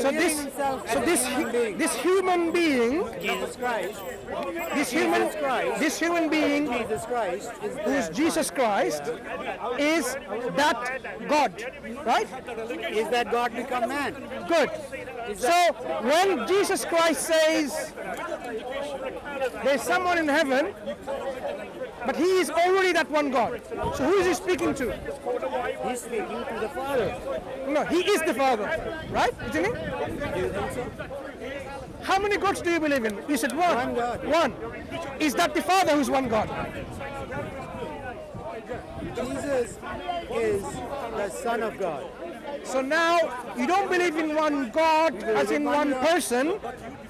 So this human being, Jesus Christ, this human being, Jesus Christ who's Jesus Christ, is that God, right? is that God become man. Good. So when Jesus Christ says there's someone in heaven, but he is already that one God. So who is he speaking to? He's speaking to the Father. No, he is the Father, right? Isn't he? Do you think so? How many gods do you believe in? You said one. One God. One. Is that the Father who's one God? Jesus is the Son of God. So now you don't believe in one God as in one person.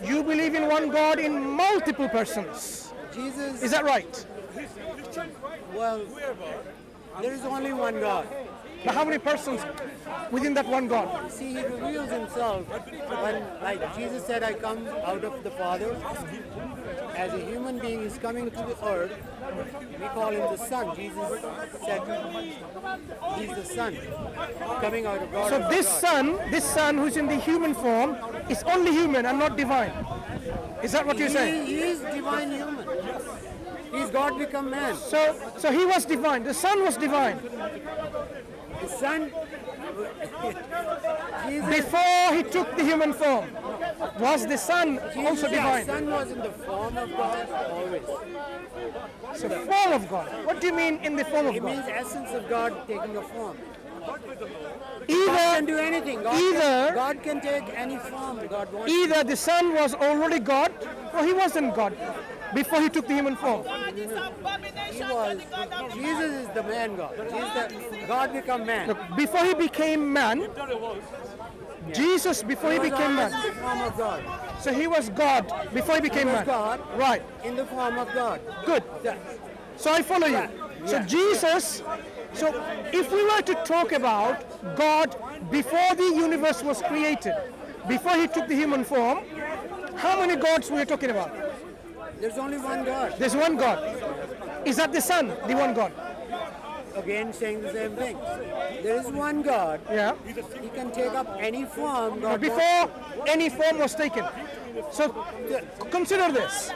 You believe in one God in multiple persons. Jesus, Is that right? well, there is only one God. But how many persons within that one God? See, he reveals himself when, like Jesus said, I come out of the Father. As a human being, he's coming to the earth. We call him the Son. Jesus said he's the Son coming out of God. So this son who's in the human form is only human and not divine. Is that what you're saying? He is divine human. He's God become man. So he was divine. The Son was divine. The Son, Jesus, Before he took the human form, was the Son also the divine? Son was in the form of God always. So form of God. What do you mean in the form of It means God? essence of God taking a form. God Either can do anything. God can take any form God wants. either the Son was already God or he wasn't God before he took the human form. He was. Jesus is the man God. He's the God become man. Look, before he became man, Jesus before he became was man. in the form of God. So he was God before he became was man. God. Right. In the form of God. Good. So I follow you. So Jesus, so if we were to talk about God before the universe was created, before he took the human form, how many gods were we talking about? There's only one God. There's one God. Is that the Son, the one God? Again saying the same thing. There is one God. Yeah. He can take up any form God Before any form was taken. So consider this.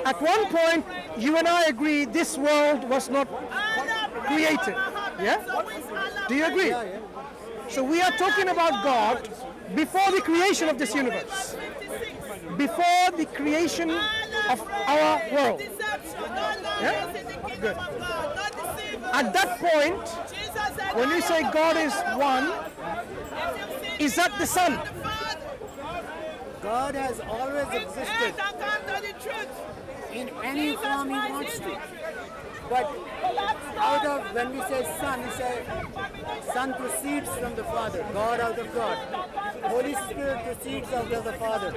At one point, you and I agree this world was not created. Yeah? Do you agree? Yeah. So we are talking about God before the creation of this universe. Before the creation of our world. Yeah? Good. At that point, when you say God is one, is that the Son? God has always existed in any form he wants to. But out of, when we say Son, we say Son proceeds from the Father, God out of God. Holy Spirit proceeds out of the Father.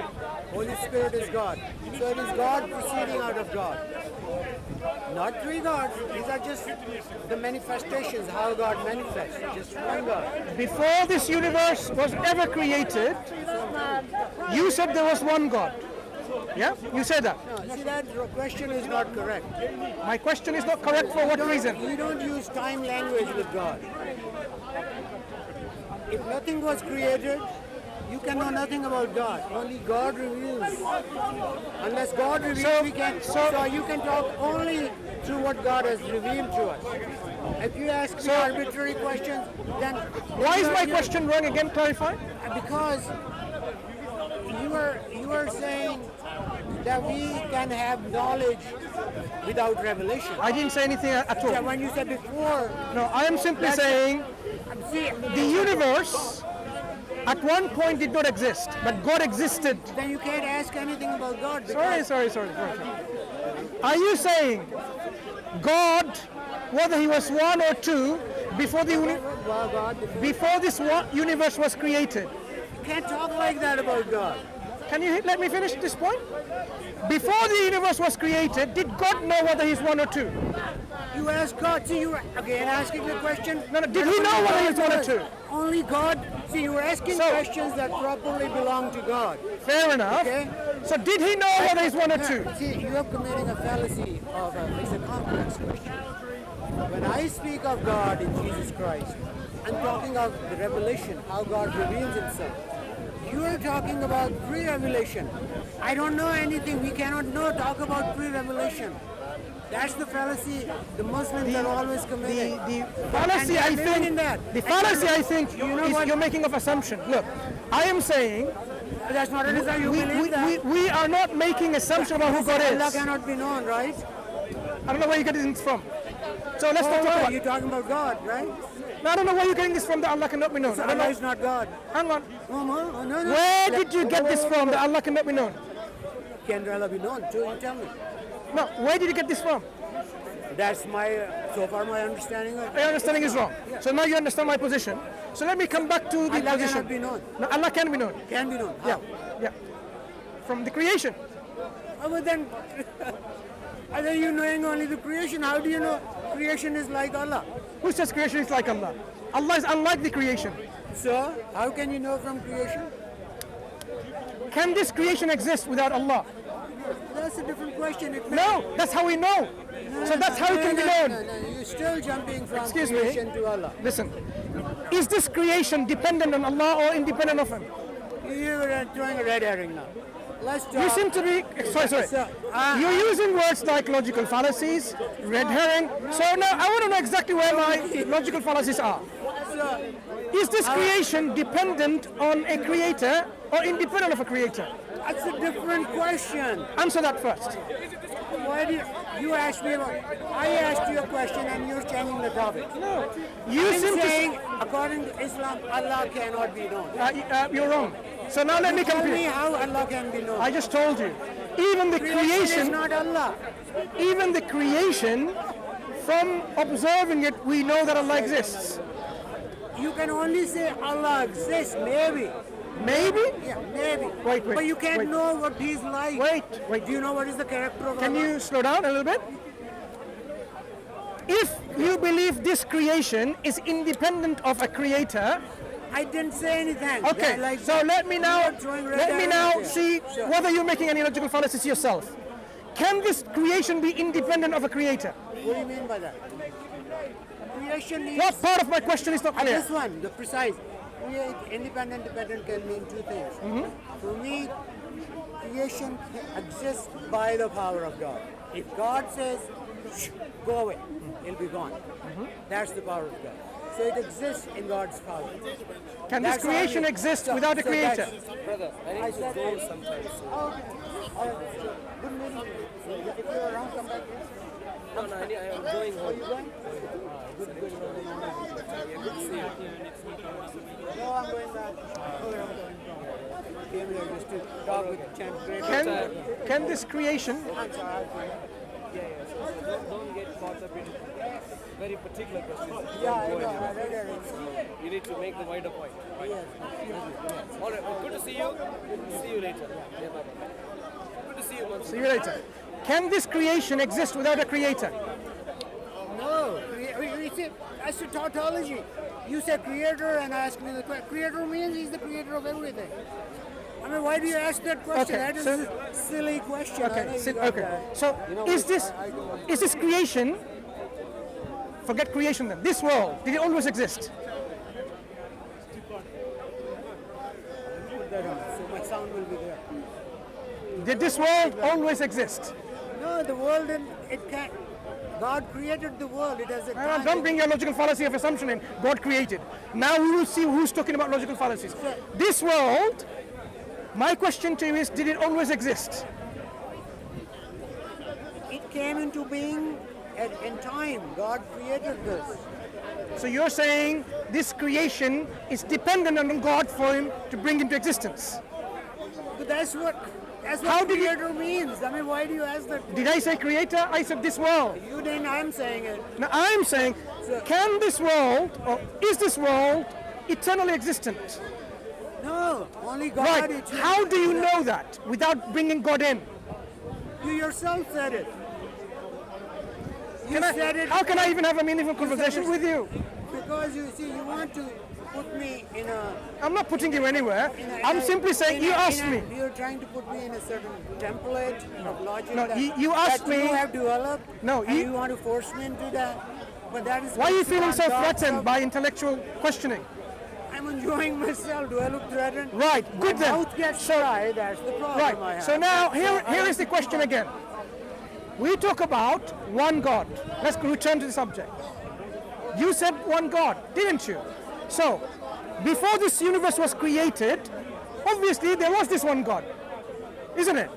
Holy Spirit is God. So it is God proceeding out of God. Not three gods. These are just the manifestations, how God manifests. Just one God. Before this universe was ever created, you said there was one God. Yeah? You said that. No, see, that question is not correct. My question is not correct for what reason? You don't use time language with God. If nothing was created, you can know nothing about God. Only God reveals. Unless God reveals, we can. So you can talk only through what God has revealed to us. If you ask me arbitrary questions, then Why is my question wrong again? Clarify. because you are saying that we can have knowledge without revelation. I didn't say anything at all. When you said before, No, I am simply saying see, the universe at one point did not exist, but God existed. then you can't ask anything about God. Sorry. Are you saying God, whether he was one or two, before the before this universe was created? You can't talk like that about God. Can you let me finish this point? Before the universe was created, did God know whether he's one or two? You ask God, see, you were again asking the question. No, did he know whether he's one or two? Only God. See, you were asking questions that properly belong to God. Fair enough. Okay? So did he know whether he's one or two? See, you are committing a fallacy of it's a complex question. When I speak of God in Jesus Christ, I'm talking of the revelation, how God reveals himself. You are talking about pre-revelation. I don't know anything. We cannot talk about pre-revelation. That's the fallacy the Muslims are always committing. The fallacy, I think, the fallacy, I think, is you're making of assumption. Look, I am saying that's not an assumption. You believe that. we are not making assumption about who God Allah is. cannot be known, right? I don't know where you're getting this from. So let's not talk about. You're talking about God, right? No, I don't know where you're getting this from that Allah cannot be known. So I don't know. Allah is not God. Hang on. No. Where did you get this from that Allah cannot be known? Can Allah be known? So you tell me. No, where did you get this from? That's so far my understanding of it. My understanding is wrong. So now you understand my position. So let me come back to the Allah position. cannot be known. No, Allah can be known. Can be known. Yeah, How? yeah. From the creation. But then, are you knowing only the creation? How do you know creation is like Allah? Who says creation is like Allah? Allah is unlike the creation. So, how can you know from creation? Can this creation exist without Allah? That's a different question. No, that's how we know. So that's how it can be known. No. You're still jumping from Excuse me. creation to Allah. Listen, is this creation dependent on Allah or independent of Him? You're throwing a red herring now. Let's talk. You seem to be, sorry. You're using words like logical fallacies, red herring. So now I want to know exactly where my logical fallacies are. Is this creation dependent on a creator or independent of a creator? That's a different question. Answer that first. Why did you ask me about? I asked you a question and you're changing the topic. No. You I'm seem saying, according to Islam, Allah cannot be known. you're wrong. So now let me Tell me compare. how Allah can be known. I just told you. Even the Creation is creation, not Allah. even the creation, from observing it, we know that Allah exists. You can only say Allah exists, maybe. Maybe? Yeah, maybe. Wait. But you can't wait. know what He's like. Wait. Do you know what is the character of Can Allah? you slow down a little bit? If you believe this creation is independent of a creator, I didn't say anything. okay. Yeah, like So let me now you're throwing red herrings here. see Sure. whether you're making any logical fallacies yourself. Can this creation be independent of a creator? What do you mean by that? Creation is What part of my question is not clear? this one, the precise. Independent, dependent can mean two things. For me, creation exists by the power of God. If God says, "Shh, go away," it'll be gone. That's the power of God. So it exists in God's power. Can this That's all creation you- exist so- without a so creator? Brother, I need to go sometimes. Good meeting you. If you're around, come back. No, I am going home. You going? Good to see you. No, I'm going back. Came here just to talk with Champ. Can this creation? I'm sorry. So don't get caught up in very particular questions. Yeah, I know. I read it. You need to make the wider point. Right? Yes. All right, well, good to see you. See you later. Yeah, bye. Good to see you, Mansur. See you later. Can this creation exist without a creator? No, we say that's a tautology. You say creator and ask me the question. Creator means he's the creator of everything. I mean, why do you ask that question? Okay, That is so- a silly question. I know Okay. you got Okay. that. So is this creation? Forget creation then. This world, did it always exist? Put that on, so my sound will be there. Did this world always exist? No, the world, it can't. God created the world. It has a time. Don't bring your logical fallacy of assumption in. God created. Now we will see who's talking about logical fallacies. This world, my question to you is, did it always exist? It came into being in time. God created this. So you're saying this creation is dependent on God for him to bring into existence. But that's what How did you- creator means. I mean, why do you ask that? Did I say creator? I said this world. You didn't. I'm saying it. Now I'm saying, can this world, or is this world eternally existent? No, only God. Right. It- How do you know that without bringing God in? You yourself said it. You Can I- said it. how can I even have a meaningful You said conversation it with you? Because you see, you want to put me in a. I'm not putting you anywhere. in a- I'm in a- simply saying in you a- asked in a- me. You're trying to put me in a certain template of logic. No, that, you asked that you me- have developed. No, and you- you want to force me into that. But that is. Why are you what feeling so can't talk threatened about. by intellectual questioning? I'm enjoying myself. Do I look threatened? Right, good My then. mouth gets dry, that's the problem I Right. have. So now here is the question again. We talk about one God. Let's return to the subject. You said one God, didn't you? So before this universe was created, obviously there was this one God, isn't it?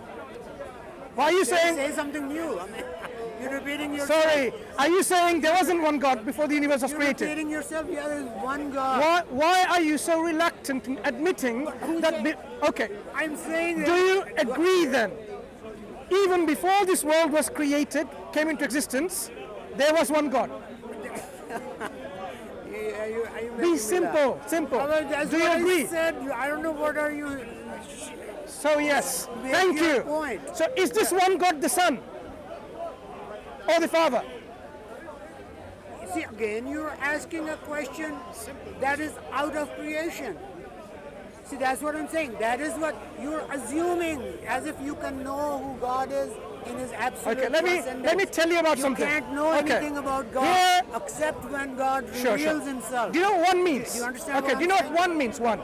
Why are you saying? Say something new. I mean, you're repeating yourself. Sorry, are you saying there wasn't one God before the universe was You're created? repeating yourself. Yeah, there's one God. Why are you so reluctant in admitting that? Okay, I'm saying do you agree then? Even before this world was created, came into existence, there was one God. Are you making Be me simple, laugh? simple. Well, that's Do you what agree? I said. I don't know what are you. So yes, Make thank your you. point. So is this one God the Son or the Father? See, again, you're asking a question that is out of creation. See, that's what I'm saying. That is what you're assuming, as if you can know who God is in His absolute Okay, let me tell you about you something. can't know Okay. anything about God Here- except when God Sure, reveals sure. Himself. Do you know what one means? Do you understand Okay, what do you I'm know what saying? one means? One.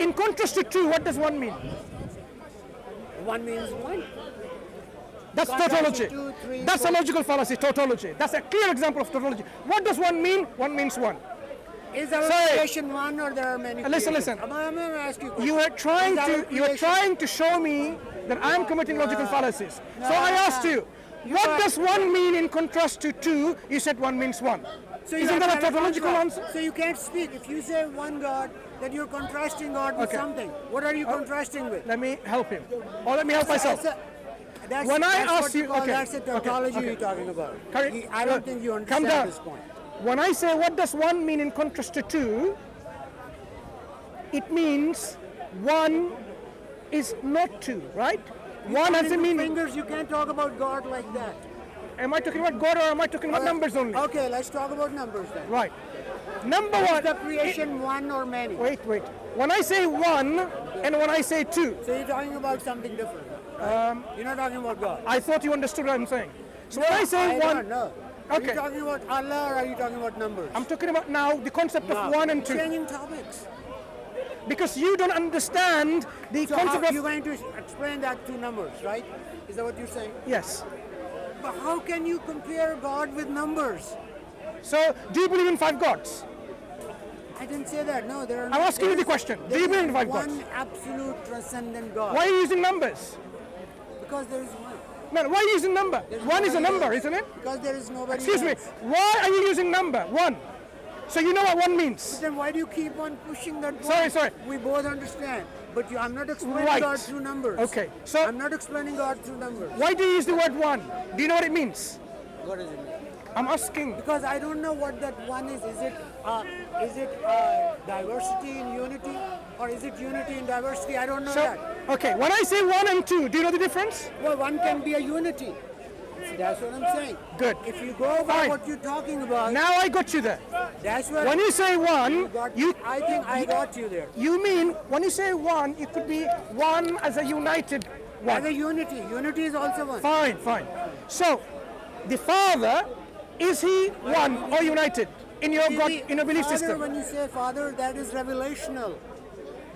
In contrast to two, what does one mean? One means one. That's Contrast to tautology. two, three, That's a four. logical fallacy, tautology. That's a clear example of tautology. What does one mean? One means one. Is our Sorry. creation one, or there are many? Listen, creations? listen. I'm going to ask you. a question. You are trying Is our you are creation- trying to show me that I'm committing logical fallacies. So I asked you, You what are- does one mean in contrast to two? You said one means one. So you Isn't have that a to tautological contrast. answer? So you can't speak. If you say one God, then you're contrasting God with Okay. something. What are you contrasting with? Let me help him. Or let me help myself. That's, When I that's asked what you- call- okay, that's the okay, tautology okay. you're talking about. Correct. I don't think you Come understand down. this point. When I say what does one mean in contrast to two, it means one is not two, right? One has a Pointing meaning. fingers, you can't talk about God like that. Am I talking about God or am I talking about numbers only? Okay, let's talk about numbers then. Right. Number Is one. the creation one or many? Wait. When I say one and when I say two, So you're talking about something different. Right? You're not talking about God. I thought you understood what I'm saying. So when I say I one, don't know. Are Okay. you talking about Allah or are you talking about numbers? I'm talking about now the concept No. of one and two. Changing topics. Because you don't understand the So concept how, of... you're going to explain that to numbers, right? Is that what you're saying? Yes. But how can you compare God with numbers? So do you believe in 5 gods? I didn't say that. No, there are. I'm asking you there the is- question. Do there you believe is in 5 one gods? absolute transcendent God. Why are you using numbers? Because there is one. Man, why are you using number? There's One is a nobody number, else. isn't it? Because there is nobody Excuse me. else. Why are you using number? One. So you know what one means. Then why do you keep on pushing that Sorry, point? sorry. We both understand. But I'm not explaining Right. God through numbers. Okay, so- I'm not explaining God through numbers. Why do you use the word one? Do you know what it means? What does it mean? I'm asking. Because I don't know what that one is. Is it diversity in unity, or is it unity in diversity? I don't know So, that. okay, when I say 1 and 2, do you know the difference? Well, one can be a unity. That's what I'm saying. Good. If you go by Fine. what you're talking about, Now I got you there. that's what When you say one, I think I got you there. you mean when you say one, it could be one as a united As a one. unity. Unity is also one. Fine. So, the Father, is he one or united in your God, in your belief Father, system? when you say Father, that is revelational.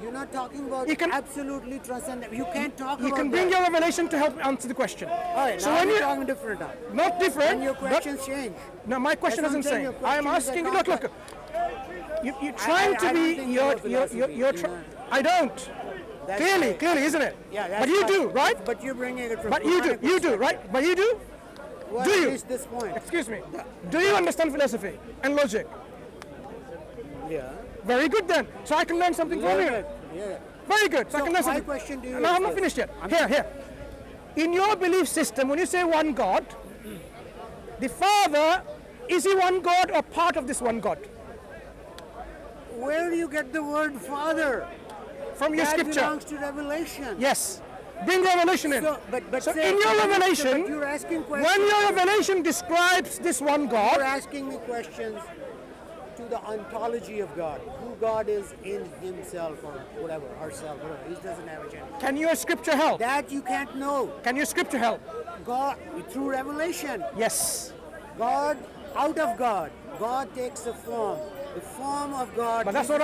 You're not talking about You can- absolutely transcendent. You can't talk You about can bring that. your revelation to help answer the question. All right, So now when you're you talking different now. not different, When your but- questions change. no, my question That's what I'm isn't saying, saying. your I am question is a asking. Look. concept. You're trying to I don't be. think you You're. know philosophy, You're. you know. I don't. That's Clearly, right. isn't it? Yeah, that's But you right. do, right? But you're bringing it from But you do. Quranic You do, perspective. right? But you do. Well, Do at you? least this point. Excuse me. Do you understand philosophy and logic? Yeah. Very good then. So I can learn something from you. Yeah. Very good. So I So can learn my something. question to you No, is I'm not this. finished yet. Here. In your belief system, when you say one God, the Father, is he one God or part of this one God? Where do you get the word Father? From your That scripture. belongs to Revelation. Yes. Bring revelation in. So, but So say- in your but revelation, you're asking when questions. your revelation describes this one You're God, asking me questions to the ontology of God, who God is in Himself or whatever, herself, whatever. He doesn't have a gender. can your scripture help? That you can't know. Can your scripture help? God through revelation. Yes. God out of God. God takes a form. The form of God. But that's what